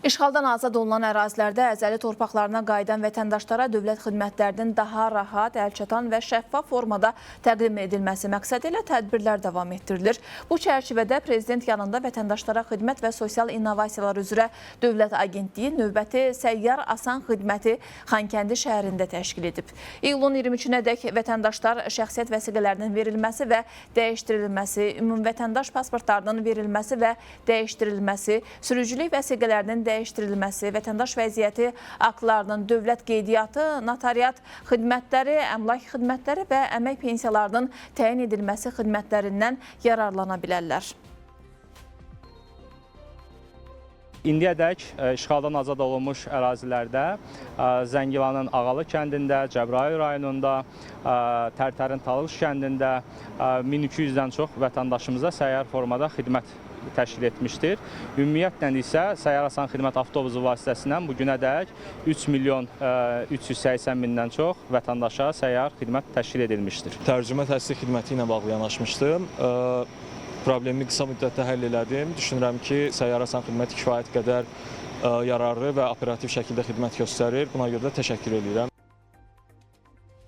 İşğaldan azad olunan ərazilərdə əzəli torpaqlarına qayıdan vətəndaşlara dövlət xidmətlərinin daha rahat, əlçatan və şəffaf formada təqdim edilməsi məqsədi ilə tədbirlər davam etdirilir. Bu çərçivədə Prezident yanında vətəndaşlara xidmət və sosial innovasiyalar üzrə Dövlət Agentliyi növbəti səyyar asan xidməti Xankəndi şəhərində təşkil edib. İyulun 23-nədək vətəndaşlar şəxsiyyət vəsiqələrinin verilməsi və dəyişdirilməsi, ümumvətəndaş pasportlarının verilməsi və dəyişdirilməsi, sürücülük vəsiqələrinin dəyişdirilməsi, vətəndaş vəziyyəti aktlarının, dövlət qeydiyyatı, notariat xidmətləri, əmlak xidmətləri və əmək pensiyalarının təyin edilməsi xidmətlərindən yararlana bilərlər. İndiyədək işğaldan azad olunmuş ərazilərdə Zəngilanın Ağalı kəndində, Cəbrayıl rayonunda, Tərtərin Talış kəndində 1200-dən çox vətəndaşımıza səyyar formada xidmət təşkil etmişdir. Ümumiyyətlə isə səyyar asan xidmət avtobusu vasitəsindən bugünədək 3 milyon 380 mindən çox vətəndaşa səyyar xidmət təşkil edilmişdir. Tərcümə təsdiq xidməti ilə bağlı yanaşmışdım. Problemi qısa müddətdə həll elədim. Düşünürəm ki, səyyar asan xidmət kifayət qədər yararlı və operativ şəkildə xidmət göstərir. Buna görə də təşəkkür edirəm.